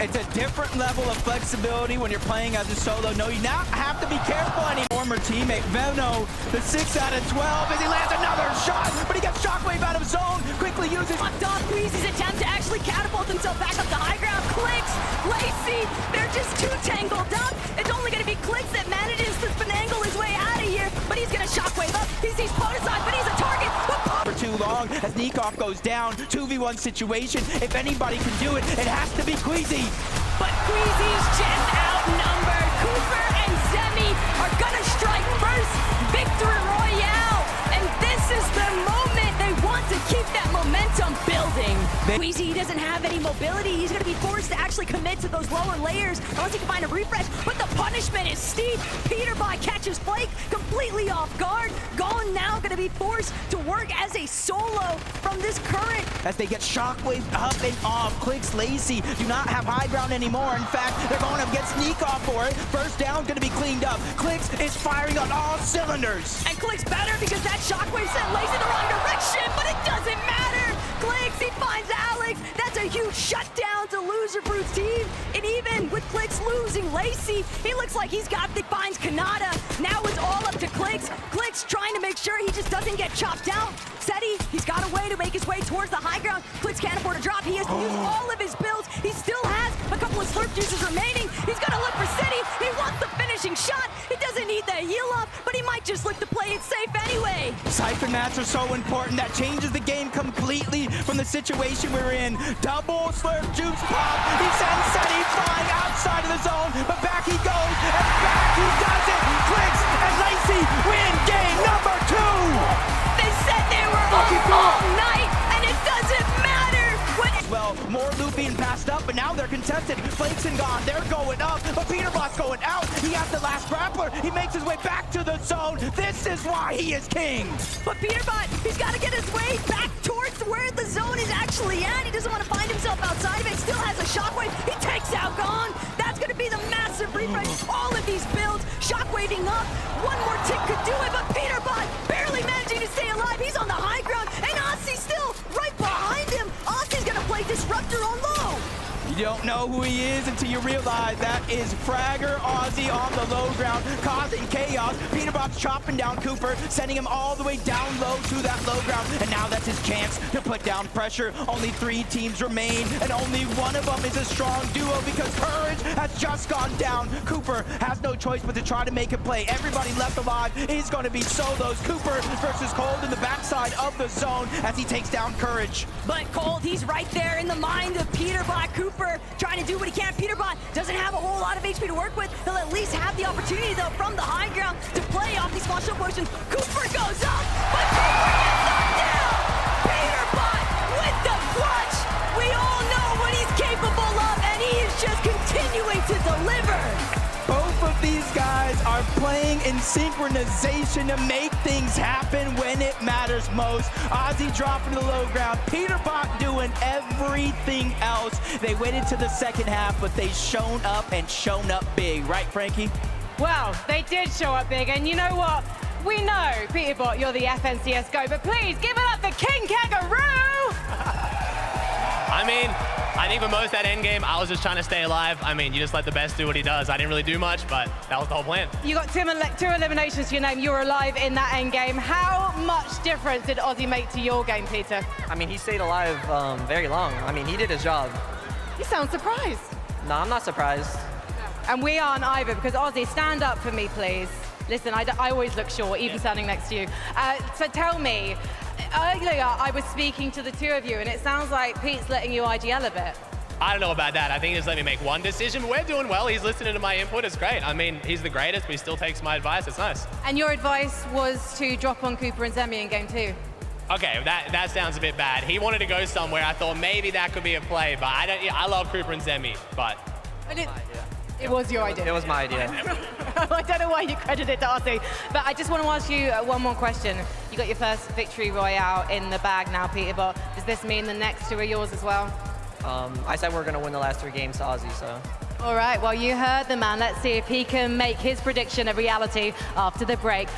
It's a different level of flexibility when you're playing as a solo. No, you now have to be careful. Any former teammate, Veno, the 6 out of 12, as he lands another shot, but he gets shockwave out of zone, quickly uses... Fucked off Queasy's attempt to actually catapult himself back up to high ground. Clicks, Lacey, they're just too tangled up. It's only going to be Clicks that manages to finagle his way out of here, but he's going to shockwave up. He sees Podeside, but he's a target. For too long, as Nikov goes down, 2v1 situation. If anybody can do it, it has to be Queasy. But Queasy's just outnumbered. Cooper and Zemi are gonna strike first. Victory Royale. And this is the moment they want to keep that momentum building. Queasy doesn't have any mobility. He's gonna be forced to actually commit to those lower layers unless he can find a refresh. But the punishment is steep. Peterbot catches Flake completely off guard. Gone now gonna be forced to work as a solo from this current. As they get shockwave up and off, Clicks, Lacey do not have high ground anymore. In fact, they're going up against Nikov for it. First down gonna be cleaned up. Clicks is firing on all cylinders. And Clicks better because that shockwave sent Lacey in the wrong direction, but it doesn't matter. Clicks, he finds Alex. That's a huge shutdown to Loser Fruit's team. And even with Clicks losing Lacey, he looks like he's got the finds Kanata. Now it's all up to Clicks. Clicks trying to make sure he just doesn't get chopped out. Seti, he's got a way to make his way towards the high ground. Clicks can't afford a drop. He has to use all of his builds. He still has a couple of slurp juices remaining. He's gonna look for Seti. He wants the finishing shot. He doesn't need the heal up, but he might just look to play it safe anyway. Siphon mats are so important. That changes the game completely from the situation we're in. Double slurp juice pop. He sends Seti flying outside of the zone, but back he goes, and back he does it. Clicks and Lacey win game number 2. They said they were all night, and it doesn't matter. Well, more loot being passed up, but now they're contested. Flakes and gone, they're going up, but Peterbot's going out. He has the last grappler. He makes his way back to the zone. This is why he is king. But Peterbot, he's got to get his way back towards where the zone is actually at. He doesn't want to find himself outside of it. Still has a shockwave. He takes out Gone. That's going to be the massive refresh. All of these builds, shockwaving up. One more tick could do it, but Peterbot barely managing to stay alive. He's on the high ground, and Aussie still right behind him. Aussie's going to play Disruptor on low. You don't know who he is until you realize that is Fragger Aussie on the low ground, causing chaos. Peterbot's chopping down Cooper, sending him all the way down low to that low ground, and now that's his chance to put down pressure. Only 3 teams remain, and only one of them is a strong duo because Courage has just gone down. Cooper has no choice but to try to make a play. Everybody left alive is going to be solos. Cooper versus Cold in the backside of the zone as he takes down Courage. But Cold, he's right there in the mind of Peterbot. Cooper trying to do what he can. Peterbot doesn't have a whole lot of HP to work with. He'll at least have the opportunity, though, from the high ground to play off these small shield potions. Cooper goes up, but Cooper gets knocked down! Peterbot with the clutch! We all know what he's capable of, and he is just continuing to deliver! Both of these guys are playing in synchronization to make things happen when it matters most. Ozzy dropping to the low ground, Peterbot doing everything else. They waited to the second half, but they shown up and shown up big. Right, Frankie? Well, they did show up big, and you know what? We know, Peterbot, you're the FNCS GO, but please give it up for King Kangaroo! I mean, I think for most of that end game, I was just trying to stay alive. I mean, you just let the best do what he does. I didn't really do much, but that was the whole plan. You got two eliminations to your name. You were alive in that end game. How much difference did Ozzy make to your game, Peter? I mean, he stayed alive very long. I mean, he did his job. You sound surprised. No, I'm not surprised. And we aren't either, because Ozzy, stand up for me, please. Listen, I always look short, even standing next to you. So tell me, earlier I was speaking to the two of you, and it sounds like Pete's letting you IGL a bit. I don't know about that. I think he just let me make one decision. We're doing well. He's listening to my input. It's great. I mean, he's the greatest, but he still takes my advice. It's nice. And your advice was to drop on Cooper and Zemi in game 2. Okay, that sounds a bit bad. He wanted to go somewhere. I thought maybe that could be a play, but I love Cooper and Zemi, but... It was your idea. It was my idea. I don't know why you credit it to Ozzy, but I just want to ask you one more question. You got your first victory royale in the bag now, Peter, but does this mean the next 2 are yours as well? I said we're going to win the last 3 games to Ozzy, so... All right, well, you heard the man. Let's see if he can make his prediction a reality after the break.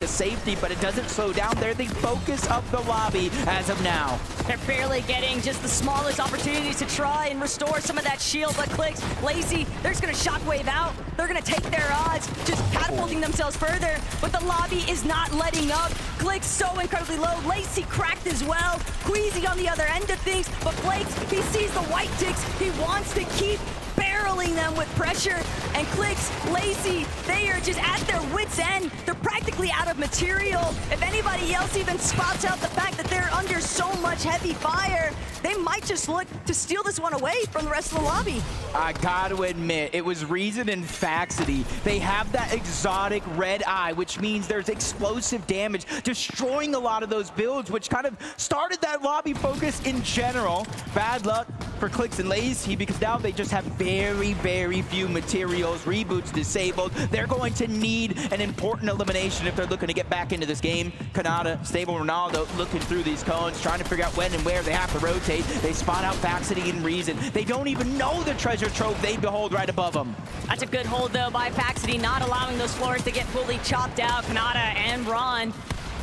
the safety, but it doesn't slow down. They're the focus of the lobby as of now. They're barely getting just the smallest opportunities to try and restore some of that shield, but Clix, Lazy, they're just gonna shockwave out. They're gonna take their odds, just catapulting themselves further, but the lobby is not letting up. Clix so incredibly low. Lacy cracked as well. Queasy on the other end of things, but Flakes, he sees the white ticks. He wants to keep barreling them with pressure, and Clix, Lazy, they are just at their wits' end. They're practically out of material. If anybody else even spots out the fact that they're under so much heavy fire, they might just look to steal this one away from the rest of the lobby. I gotta admit, it was Reason and Faxity. They have that exotic red eye, which means there's explosive damage, destroying a lot of those builds, which kind of started that lobby focus in general. Bad luck for Clix and Lazy, because now they just have very, very few materials. Reboots disabled. They're going to need an important elimination if they're looking to get back into this game. Kanata, Stable Ronaldo looking through these cones, trying to figure out when and where they have to rotate. They spot out Faxity and Reason. They don't even know the treasure trove they behold right above them. That's a good hold, though, by Faxity, not allowing those floors to get fully chopped out. Kanata and Ron,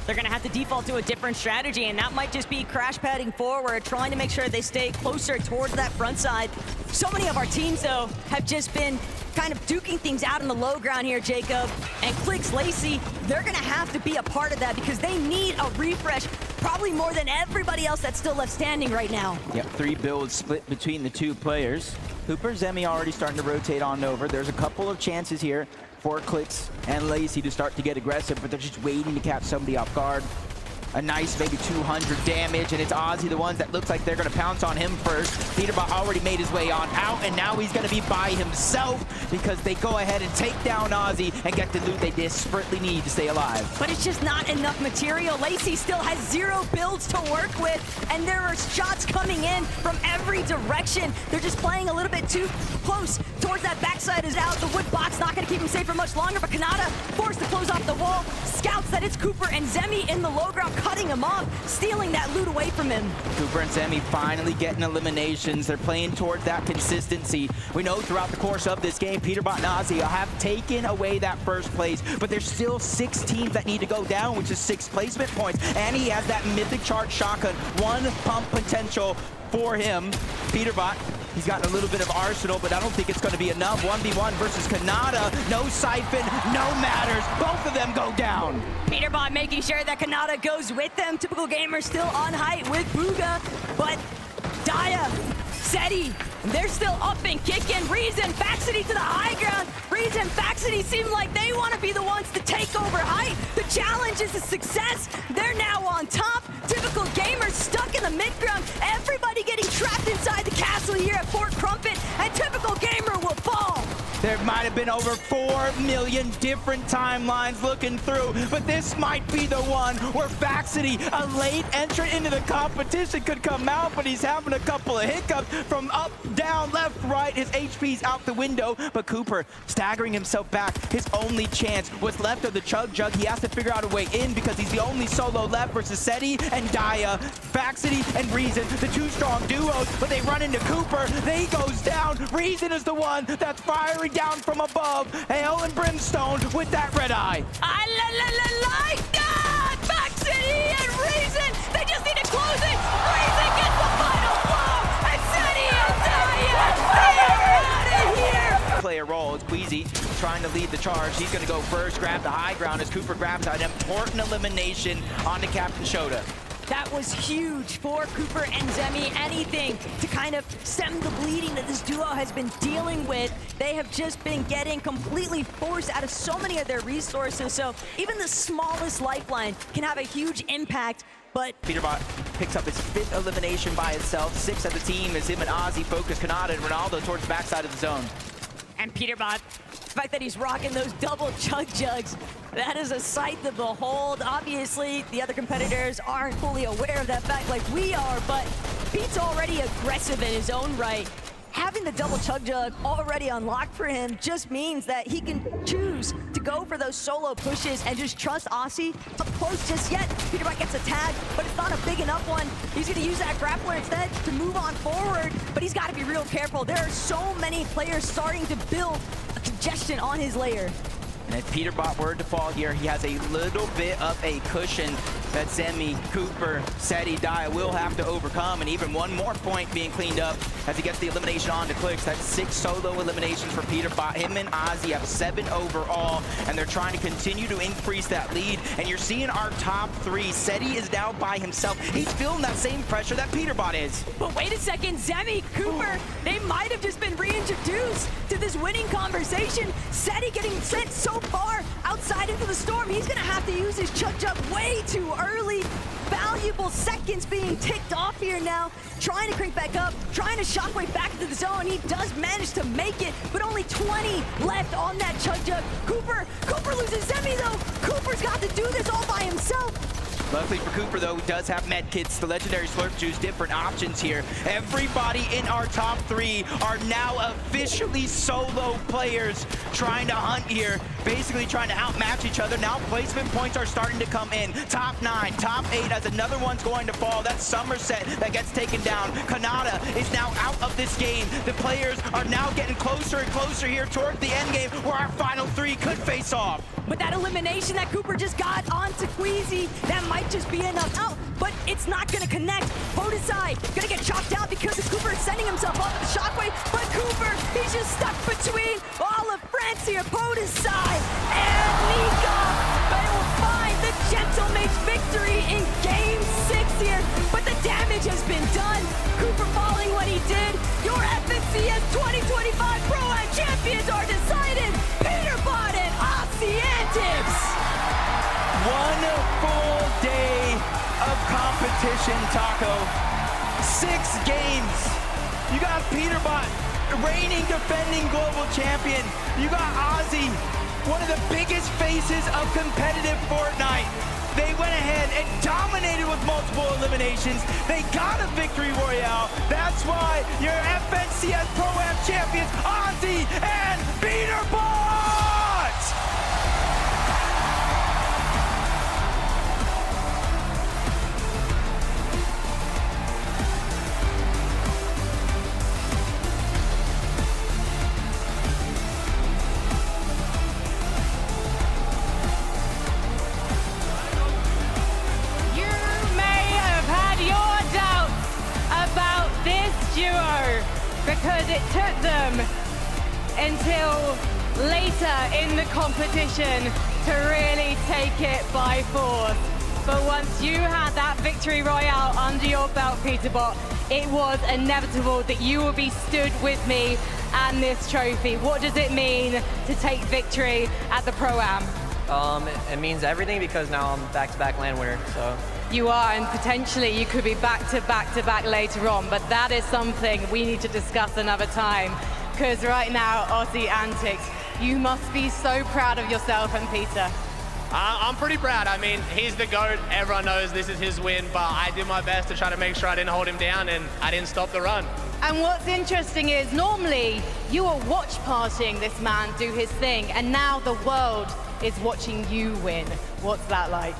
they're going to have to default to a different strategy, and that might just be crash padding forward, trying to make sure they stay closer towards that front side. So many of our teams, though, have just been kind of duking things out in the low ground here, Jacob. And Clix, Lacy, they're going to have to be a part of that because they need a refresh, probably more than everybody else that's still left standing right now. Yep, 3 builds split between the 2 players. Cooper, Zemi already starting to rotate on over. There's a couple of chances here for Clix and Lacy to start to get aggressive, but they're just waiting to catch somebody off guard. A nice maybe 200 damage, and it's Ozzy, the ones that looks like they're gonna pounce on him first. Peterbot already made his way on out, and now he's gonna be by himself because they go ahead and take down Ozzy and get the loot they desperately need to stay alive. But it's just not enough material. Lacy still has 0 builds to work with, and there are shots coming in from every direction. They're just playing a little bit too close towards that backside is out. The wood box not gonna keep him safe for much longer, but Kanata forced to close off the wall. Scouts that it's Cooper and Zemi in the low ground, cutting him off, stealing that loot away from him. Cooper and Zemi finally getting eliminations. They're playing towards that consistency. We know throughout the course of this game, Peterbot and Ozzy have taken away that first place, but there's still 6 teams that need to go down, which is 6 placement points. And he has that mythic charge shotgun, 1 pump potential for him. Peterbot, he's got a little bit of arsenal, but I don't think it's going to be enough. 1v1 versus Kanata. No siphon, no matters. Both of them go down. Peterbot making sure that Kanata goes with them. Typical Gamer still on height with Booga, but Daya, Seti, they're still up and kicking. Reason, Faxity to the high ground. Reason, Faxity seem like they want to be the ones to take over height. The challenge is a success. They're now on top. Typical Gamer stuck in the mid-ground. Everybody getting trapped inside the castle here at Fort Crumpet, and Typical Gamer will fall. There might have been over 4 million different timelines looking through, but this might be the one where Faxity, a late entrant into the competition, could come out, but he's having a couple of hiccups from up, down, left, right. His HP's out the window, but Cooper staggering himself back. His only chance was left of the Chug Jug. He has to figure out a way in because he's the only solo left versus Seti and Daya. Faxity and Reason, the 2 strong duos, but they run into Cooper. He goes down. Reason is the one that's firing down from above. Hail and Brimstone with that red eye. I like that! Faxity and Reason, they just need to close it. Reason gets the final blow, and Seti and Daya, they are out of here. Play a role as Queasy trying to lead the charge. He's going to go first, grab the high ground as Cooper grabs an important elimination onto Captain Shota. That was huge for Cooper and Zemi. Anything to kind of stem the bleeding that this duo has been dealing with. They have just been getting completely forced out of so many of their resources. So even the smallest lifeline can have a huge impact. But Peterbot picks up his 5th elimination by itself. 6 of the team as him and Ozzy focus Kanata and Ronaldo towards the backside of the zone. And Peterbot, the fact that he's rocking those double Chug Jugs, that is a sight to behold. Obviously, the other competitors aren't fully aware of that fact like we are, but Pete's already aggressive in his own right. Having the double Chug Jug already unlocked for him just means that he can choose to go for those solo pushes and just trust Aussie up close just yet. Peterbot gets a tag, but it's not a big enough one. He's going to use that grappler instead to move on forward, but he's got to be real careful. There are so many players starting to build a congestion on his layer. And if Peterbot were to fall here, he has a little bit of a cushion that Zemi, Cooper, Seti, Dia will have to overcome. And even one more point being cleaned up as he gets the elimination on to Clicks. That's 6 solo eliminations for Peterbot. Him and Ozzy have 7 overall, and they're trying to continue to increase that lead. And you're seeing our top 3. Seti is now by himself. He's feeling that same pressure that Peterbot is. But wait a second, Zemi, Cooper, they might have just been reintroduced to this winning conversation. Seti getting sent so far outside into the storm, he's gonna have to use his Chug Jug way too early. Valuable seconds being ticked off here now. Trying to crank back up, trying to shockwave back into the zone. He does manage to make it, but only 20 left on that Chug Jug. Cooper loses Zemi though. Cooper's got to do this all by himself. Luckily for Cooper, though, he does have med kits, the legendary slurp juice, different options here. Everybody in our top 3 are now officially solo players trying to hunt here, basically trying to outmatch each other. Now placement points are starting to come in. Top 9, top 8 as another one's going to fall. That's Somerset that gets taken down. Kanata is now out of this game. The players are now getting closer and closer here towards the end game where our final 3 could face off. But that elimination that Cooper just got onto Queasy, that might just be enough out, but it's not gonna connect. Bodasai gonna get chopped out because Cooper is sending himself off the shockwave, but Cooper, he's just stuck between all of France here. Bodasai and Nika, but it will find the Gentle Mage victory in Game 6 here, but the damage has been done. Cooper falling when he did. Your FNCS 2025 Pro-Am champions are decided. Peterbot and Oceantics. One full day of competition, Taco. 6 games. You got Peterbot, reigning defending global champion. You got Ozzy, one of the biggest faces of competitive Fortnite. They went ahead and dominated with multiple eliminations. They got a victory royale. That's why your FNCS Pro-Am champions, Ozzy and Peterbot! Because it took them until later in the competition to really take it by force. But once you had that victory royale under your belt, Peterbot, it was inevitable that you will be stood with me and this trophy. What does it mean to take victory at the Pro-Am? It means everything because now I'm back-to-back LAN winner, so. You are, and potentially you could be back-to-back later on, but that is something we need to discuss another time. Because right now, Aussie Antics, you must be so proud of yourself and Peter. I'm pretty proud. I mean, he's the GOAT. Everyone knows this is his win, but I did my best to try to make sure I didn't hold him down and I didn't stop the run. And what's interesting is normally you are watch partying this man do his thing, and now the world is watching you win. What's that like?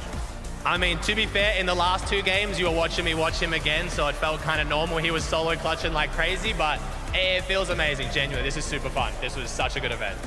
I mean, to be fair, in the last 2 games, you were watching me watch him again, so it felt kind of normal. He was solo clutching like crazy, but it feels amazing, genuinely. This is super fun. This was such a good event.